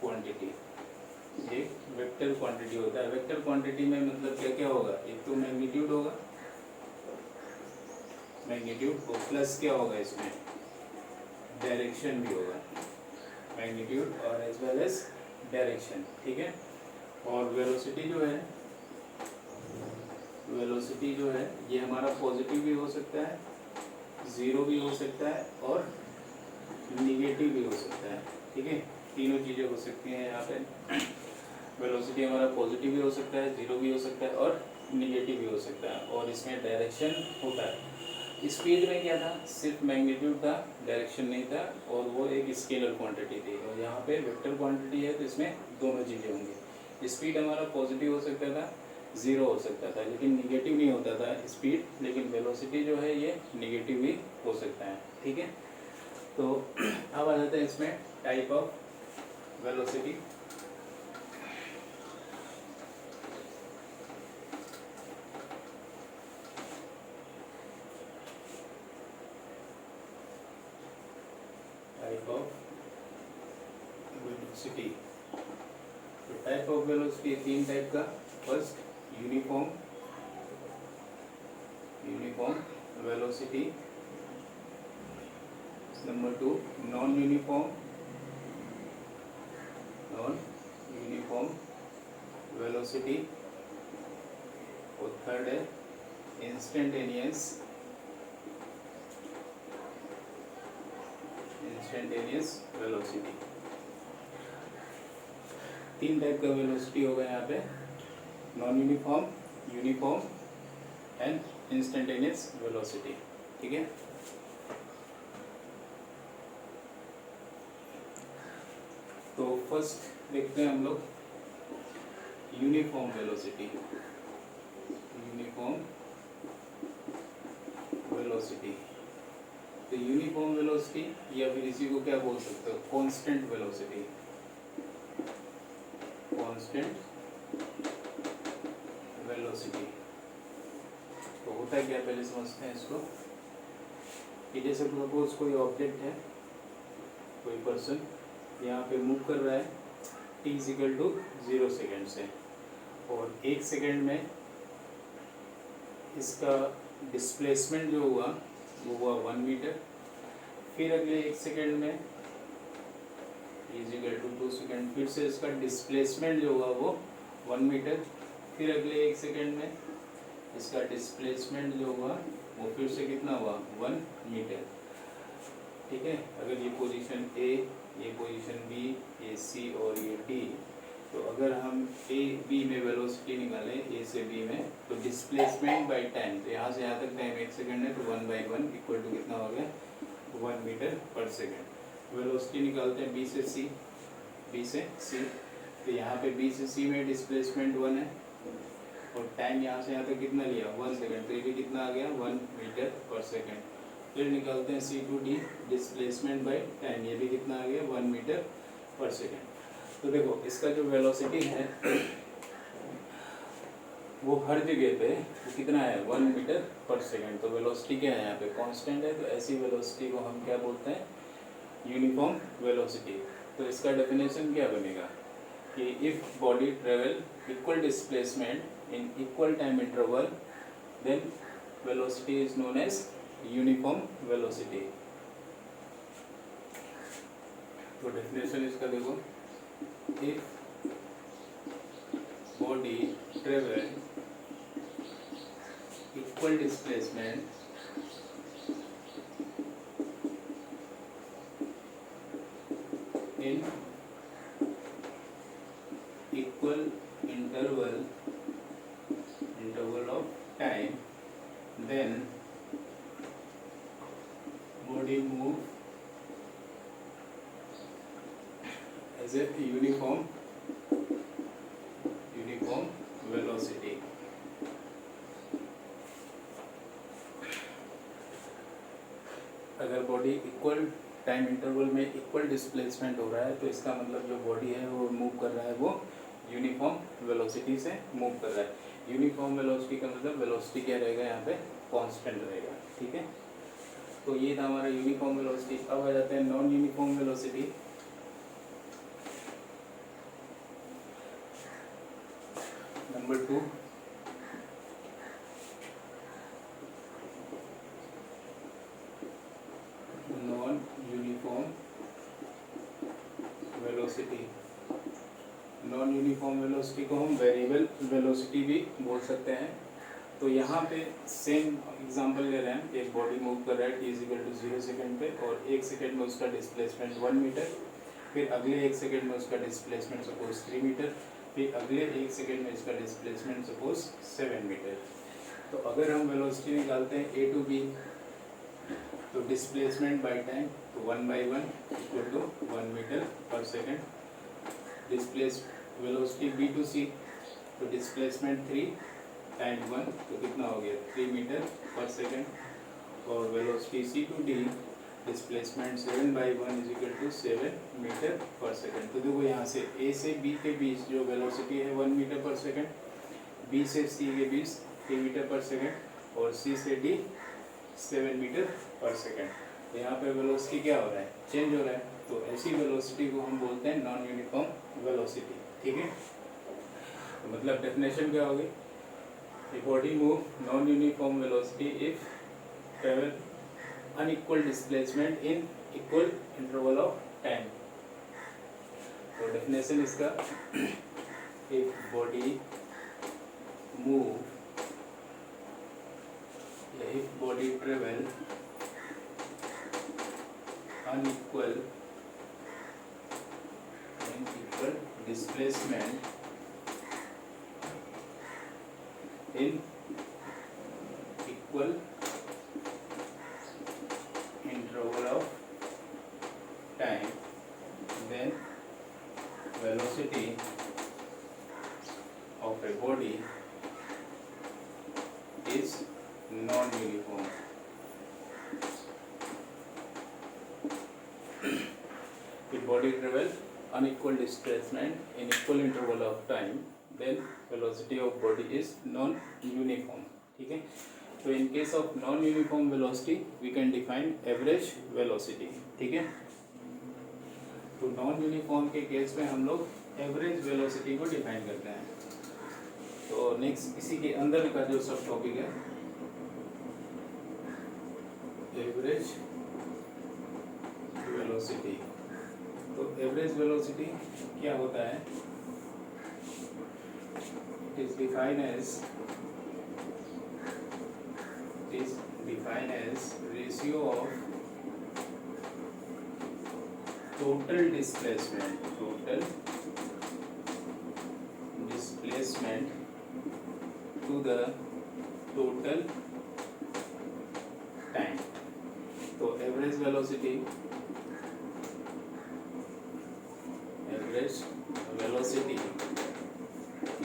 Quantity, एक vector quantity होता है। वेक्टर क्वांटिटी में मतलब क्या क्या होगा, एक तो मैग्नीट्यूड होगा, मैग्नीट्यूड, और प्लस क्या होगा इसमें, डायरेक्शन भी होगा, मैग्नीट्यूड और एज वेल एज डायरेक्शन, ठीक है। और वेलोसिटी जो है, वेलोसिटी जो है ये हमारा पॉजिटिव भी हो सकता है, ज़ीरो भी हो सकता है और निगेटिव भी हो सकता है, ठीक है। तीनों चीज़ें हो सकती हैं यहाँ पे। वेलोसिटी हमारा पॉजिटिव भी हो सकता है, ज़ीरो भी हो सकता है और निगेटिव भी हो सकता है, और इसमें डायरेक्शन होता है। स्पीड में क्या था, सिर्फ मैग्नीट्यूड था, डायरेक्शन नहीं था, और वो एक स्केलर क्वांटिटी थी। और यहाँ पे वेक्टर क्वांटिटी है तो इसमें दोनों चीज़ें होंगी। स्पीड हमारा पॉजिटिव हो सकता था, ज़ीरो हो सकता था, लेकिन निगेटिव नहीं होता था स्पीड, लेकिन वेलोसिटी जो है ये निगेटिव भी हो सकता है, ठीक है। तो अब आ जाते हैं इसमें type of velocity. Type of velocity, तो टाइप ऑफ वेलोसिटी तीन टाइप का। First uniform, uniform velocity. Number two non uniform, non uniform velocity. और थर्ड है इंस्टेंटेनियस, इंस्टेंटेनियस वेलोसिटी। तीन टाइप का वेलोसिटी होगा यहाँ पे, non uniform, uniform and instantaneous velocity, ठीक है। तो फर्स्ट देखते हैं हम लोग यूनिफॉर्म वेलोसिटी। यूनिफॉर्म वेलोसिटी, तो यूनिफॉर्म वेलोसिटी या फिर इसी को क्या बोल सकते हो, कांस्टेंट वेलोसिटी। कांस्टेंट वेलोसिटी तो होता है क्या, पहले समझते हैं इसको। कि जैसे सपोज कोई ऑब्जेक्ट है, कोई पर्सन यहाँ पे मूव कर रहा है t इक्वल टू 0 सेकेंड से, और 1 सेकेंड में इसका डिस्प्लेसमेंट जो हुआ वो हुआ 1 मीटर। फिर अगले 1 सेकेंड में इक्वल टू 2 सेकेंड, फिर से इसका डिस्प्लेसमेंट जो हुआ वो 1 मीटर। फिर अगले 1 सेकेंड में इसका डिस्प्लेसमेंट जो हुआ वो फिर से कितना हुआ 1 मीटर। ठीक है, अगर ये पोजीशन A, ये पोजीशन B, ये C और ये D, तो अगर हम A B में वेलोसिटी निकालें A से B में, तो डिस्प्लेसमेंट बाय टाइम, तो यहाँ से यहाँ तक टाइम 1 सेकेंड है, तो 1/1 इक्वल टू कितना हो गया 1 मीटर पर सेकेंड। वेलोसिटी निकालते हैं B से C, तो यहाँ पे B से C में डिस्प्लेसमेंट 1 है और टाइम यहाँ से यहाँ तक कितना लिया 1 सेकेंड, तो ये भी कितना आ गया 1 मीटर पर सेकेंड। फिर निकालते हैं C to D, displacement bye time, ये भी कितना आ गया 1 मीटर पर सेकेंड। तो देखो इसका जो वेलोसिटी है वो हर जगह पे कितना है 1 मीटर पर सेकेंड। तो वेलोसिटी क्या है यहाँ पे कांस्टेंट है, तो ऐसी वेलोसिटी को हम क्या बोलते हैं यूनिफॉर्म वेलोसिटी। तो इसका डेफिनेशन क्या बनेगा कि if body travel equal displacement in equal time interval then velocity is known as uniform velocity. तो डेफिनेशन इसका देखो, if body travel equal displacement in equal interval of time, then body move as a uniform velocity. अगर body equal time interval में equal displacement हो रहा है, तो इसका मतलब जो बॉडी है वो मूव कर रहा है वो यूनिफॉर्म वेलोसिटी से मूव कर रहा है। यूनिफॉर्म वेलोसिटी का मतलब वेलोसिटी क्या रहेगा यहाँ पे कांस्टेंट रहेगा। ठीक है, तो ये था हमारा यूनिफॉर्म वेलोसिटी। अब आ जाते हैं non uniform velocity. Number 2, non uniform velocity. Non uniform velocity को हम वेरिएबल वेलोसिटी भी बोल सकते हैं। तो यहाँ पे सेम एग्जांपल ले रहे हैं, एक बॉडी मूव कर रहा है t इक्वल टू 0 सेकेंड पे, और 1 सेकेंड में उसका डिस्प्लेसमेंट 1 मीटर। फिर अगले 1 सेकेंड में उसका डिस्प्लेसमेंट सपोज 3 मीटर। फिर अगले 1 सेकेंड में इसका डिस्प्लेसमेंट सपोज 7 मीटर। तो अगर हम वेलोसिटी निकालते हैं A to B, तो डिस्प्लेसमेंट बाय टाइम, तो 1/1 equal to 1 metre per second. Displace velocity B to C, तो डिस्प्लेसमेंट 3 टाइम 1, तो कितना हो गया 3 मीटर पर सेकेंड। और velocity C to D, displacement 7/1 is equal to 7 metre per second. तो देखो यहाँ से A से B के बीच जो वेलोसिटी है 1 मीटर पर सेकेंड, B से C के बीच 3 मीटर पर सेकेंड, और C से D 7 मीटर पर सेकेंड। तो यहाँ पे वेलोसिटी क्या हो रहा है चेंज हो रहा है। तो ऐसी वेलोसिटी को हम बोलते हैं नॉन यूनिफॉर्म वेलोसिटी। ठीक है, तो मतलब डेफिनेशन क्या होगी, A body move non-uniform velocity if travel unequal displacement in equal interval of time. तो definition इसका, if body move, if body travel unequal displacement in equal interval of time, then velocity of a body is non-uniform. If body travel unequal displacement in equal interval of time, then velocity of body is non uniform. ठीक है, तो in case of non uniform velocity we can define average velocity, ठीक है। तो non uniform के case में हम लोग एवरेज वेलोसिटी को डिफाइन करते हैं। तो नेक्स्ट इसी के अंदर का जो सब टॉपिक है एवरेज वेलोसिटी। तो एवरेज वेलोसिटी क्या होता है? It is defined as ratio of total displacement to the total time। तो average velocity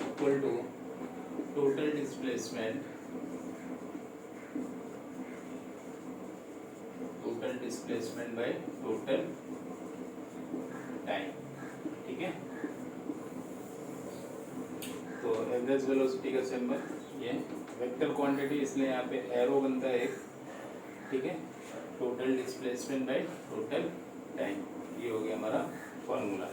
equal to total displacement by total time, ठीक है। तो एवरेज वेलोसिटी का सिंबल ये वेक्टर क्वांटिटी, इसलिए यहाँ पे एरो बनता है एक, ठीक है। Total displacement by total time, ये हो गया हमारा फॉर्मूला।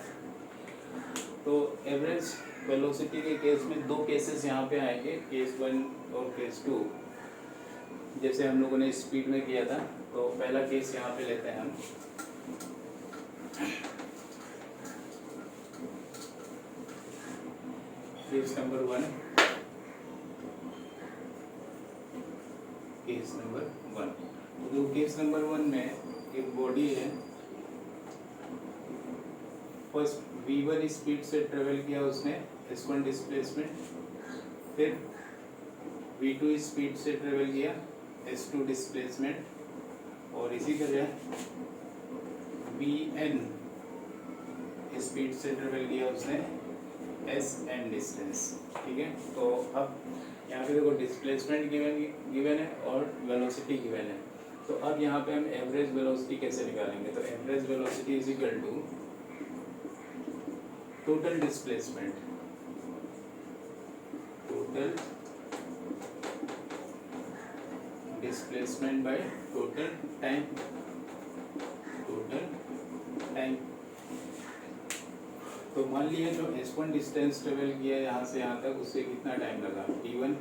तो एवरेज वेलोसिटी के केस में दो केसेस यहाँ पे आएंगे, केस 1 और केस 2। जैसे हम लोगों ने स्पीड में किया था, तो पहला केस यहाँ पे लेते हैं हम। केस नंबर 1, तो केस नंबर 1 में एक बॉडी है, फर्स्ट v1 स्पीड से ट्रेवल किया उसने, s1 डिस्प्लेसमेंट, फिर v2 स्पीड से ट्रेवल किया, s2 डिस्प्लेसमेंट, और इसी तरह vn स्पीड से ट्रेवल किया उसने, sn डिस्टेंस, ठीक है। तो अब यहाँ पे देखो डिस्प्लेसमेंट गिवन है और वेलोसिटी गिवन है। तो अब यहाँ पे हम एवरेज वेलोसिटी कैसे निकालेंगे? तो average velocity is equal to total displacement by total time. तो मान लिया जो s1 डिस्टेंस ट्रेवल किया यहाँ से यहाँ तक, उससे कितना टाइम लगा t1,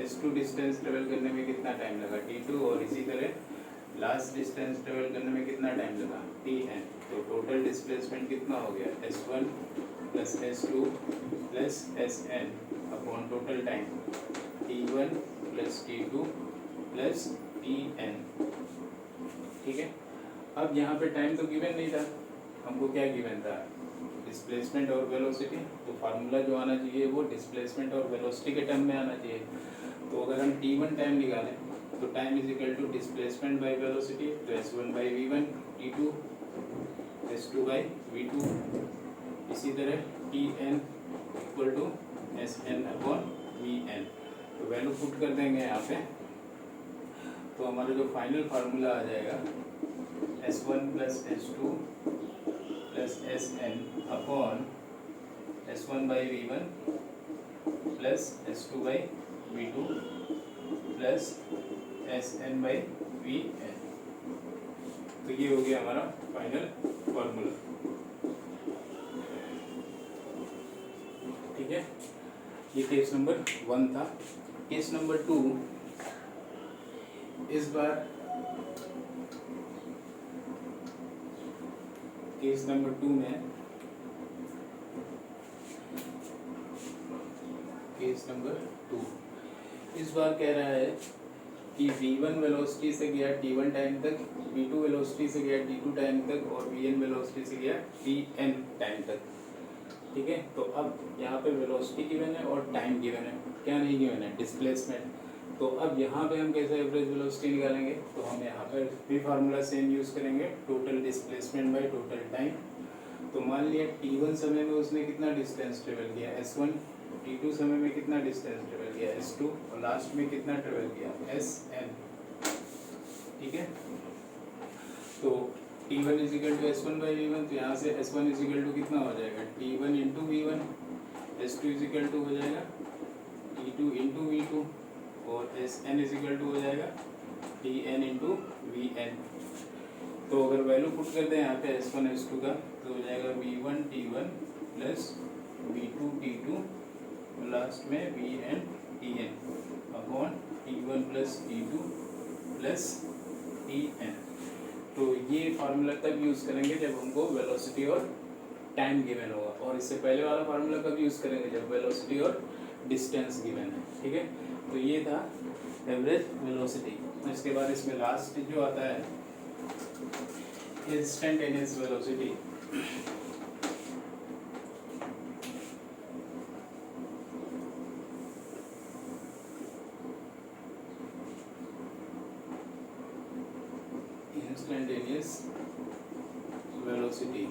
s2 डिस्टेंस ट्रेवल करने में कितना टाइम लगा t2, और इसी तरह लास्ट डिस्टेंस ट्रेवल करने में कितना टाइम लगा tn। तो टोटल डिस्प्लेसमेंट कितना हो गया? s1 plus s2 plus sn upon total time t1 plus t2 plus tn, ठीक है। अब यहाँ पे टाइम तो गिवन नहीं था, हमको क्या गिवन था? डिस्प्लेसमेंट और वेलोसिटी। तो फार्मूला जो आना चाहिए वो डिस्प्लेसमेंट और वेलोसिटी के टर्म में आना चाहिए। तो अगर हम t1 टाइम निकालें तो time is equal to displacement by velocity, तो s1 by v1, t2 s2 by v2, इसी तरह tn equal to sn upon vn। तो वैल्यू पुट कर देंगे यहाँ पे, तो हमारा जो फाइनल फार्मूला आ जाएगा s1 plus s2 plus sn upon s1 by v1 plus s2 by v2 plus sn by vn। तो ये हो गया हमारा फाइनल फॉर्मूला, ठीक है। ये केस नंबर 1 था। केस नंबर 2, इस बार केस नंबर 2 में केस नंबर 2 इस बार कह रहा है कि v1 वेलोसिटी से गया t1 टाइम तक, v2 वेलोसिटी से गया t2 टाइम तक, और vn वेलोसिटी से गया tn टाइम तक, ठीक है। तो अब यहाँ पे वेलोसिटी गिवन है और टाइम गिवन है, क्या नहीं गिवन है? डिस्प्लेसमेंट। तो अब यहाँ पे हम कैसे एवरेज वेलोसिटी निकालेंगे? तो हम यहाँ पर भी फार्मूला सेम यूज़ करेंगे, total displacement by total time. तो मान लिया t1 समय में उसने कितना डिस्टेंस ट्रेवल किया s1, t2 समय में कितना डिस्टेंस ट्रेवल किया s2, और लास्ट में कितना ट्रेवल किया sn, ठीक है। तो t1 is equal to s1 by v1, तो यहाँ से s1 इज इक्वल टू कितना हो जाएगा? t1 into v1, s2 is equal to हो जाएगा t2 इंटू v2, और S N is equal to हो जाएगा T N into V N. तो अगर वैल्यू पुट कर दें यहाँ पे S1 S2 का तो हो जाएगा V1 T1 plus V2 T2 last में Vn Tn upon T1 plus T2 plus Tn। तो ये फार्मूला तब यूज़ करेंगे जब हमको वेलोसिटी और टाइम गिवन होगा, और इससे पहले वाला फार्मूला कब यूज़ करेंगे जब वेलोसिटी और डिस्टेंस गिवन है। ठीक है, तो ये था एवरेज वेलोसिटी। इसके बाद इसमें लास्ट जो आता है इंस्टेंटेनियस वेलोसिटी। इंस्टेंटेनियस वेलोसिटी,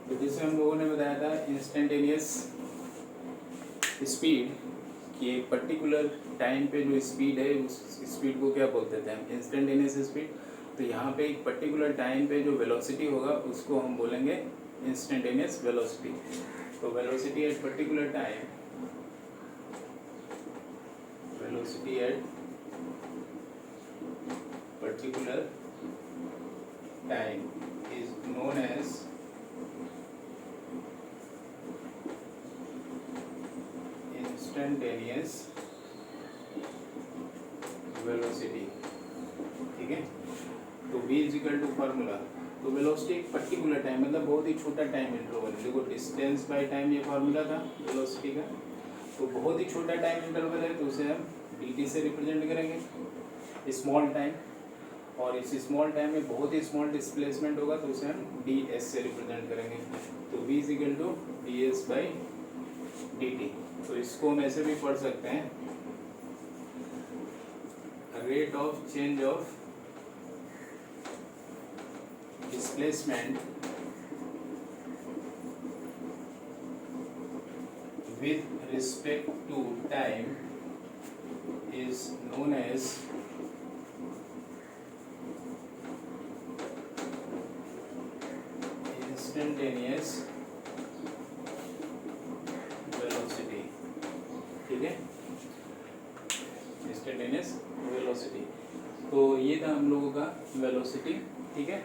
तो जिसे हम लोगों ने बताया था इंस्टेंटेनियस स्पीड कि एक पर्टिकुलर टाइम पे जो स्पीड है उस स्पीड को क्या बोलते थे हम, इंस्टेंटेनियस स्पीड। तो यहाँ पे एक पर्टिकुलर टाइम पे जो वेलोसिटी होगा उसको हम बोलेंगे इंस्टेंटेनियस वेलोसिटी। तो velocity at particular time, velocity at particular time is known as instantaneous velocity. ठीक है, तो v is equal to formula, तो वेलोसिटी एक पर्टिकुलर टाइम मतलब बहुत ही छोटा टाइम इंटरवल। देखो डिस्टेंस बाय टाइम ये फार्मूला था वेलोसिटी का, तो बहुत ही छोटा टाइम इंटरवल है तो उसे हम dt से रिप्रेजेंट करेंगे स्मॉल टाइम, और इस स्मॉल टाइम में बहुत ही स्मॉल डिस्प्लेसमेंट होगा तो उसे हम ds से रिप्रेजेंट करेंगे। तो v is equal to ds by dt। तो इसको हम ऐसे भी पढ़ सकते हैं, rate of change of displacement with respect to time is known as instantaneous velocity। ठीक है, instantaneous velocity। तो ये था हम लोगों का वेलोसिटी। ठीक है,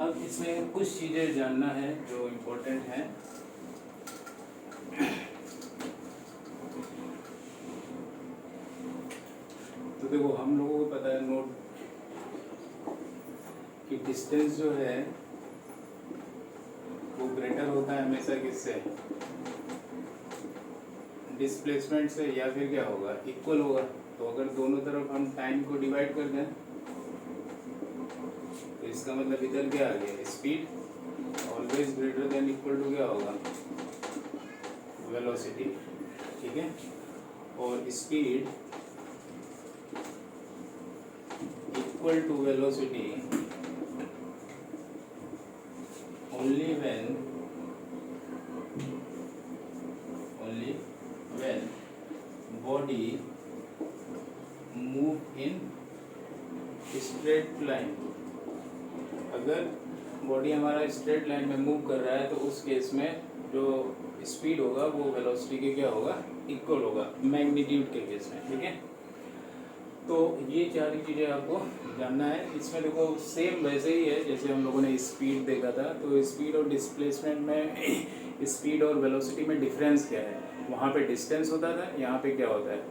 अब इसमें कुछ चीज़ें जानना है जो इम्पोर्टेंट हैं। तो देखो हम लोगों को पता है नोट कि डिस्टेंस जो है वो ग्रेटर होता है हमेशा किससे, डिस्प्लेसमेंट से, या फिर क्या होगा इक्वल होगा। तो अगर दोनों तरफ हम टाइम को डिवाइड कर दें तो इसका मतलब इधर क्या आ गया, speed always greater than equal to क्या होगा, वेलोसिटी। ठीक है, और speed equal to velocity only when body move in straight line. अगर बॉडी हमारा स्ट्रेट लाइन में मूव कर रहा है तो उस केस में जो स्पीड होगा वो वेलोसिटी के क्या होगा, इक्वल होगा मैग्नीट्यूड के केस में। ठीक है, तो ये सारी चीज़ें आपको जानना है। इसमें देखो सेम वैसे ही है जैसे हम लोगों ने स्पीड देखा था। तो स्पीड और डिस्प्लेसमेंट में स्पीड और वेलोसिटी में डिफरेंस क्या है, वहाँ पे डिस्टेंस होता था, यहाँ पे क्या होता है,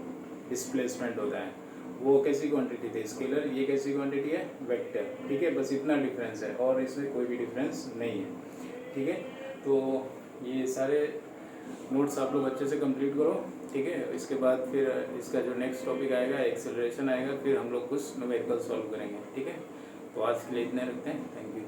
डिस्प्लेसमेंट होता है। वो कैसी क्वांटिटी थी, स्केलर, ये कैसी क्वांटिटी है, वेक्टर। ठीक है, बस इतना डिफरेंस है और इसमें कोई भी डिफरेंस नहीं है। ठीक है, तो ये सारे नोट्स आप लोग अच्छे से कंप्लीट करो। ठीक है, इसके बाद फिर इसका जो नेक्स्ट टॉपिक आएगा एक्सेलरेशन आएगा, फिर हम लोग कुछ न्यूमेरिकल सॉल्व करेंगे। ठीक है, तो आज के लिए इतने रखते हैं। Thank you.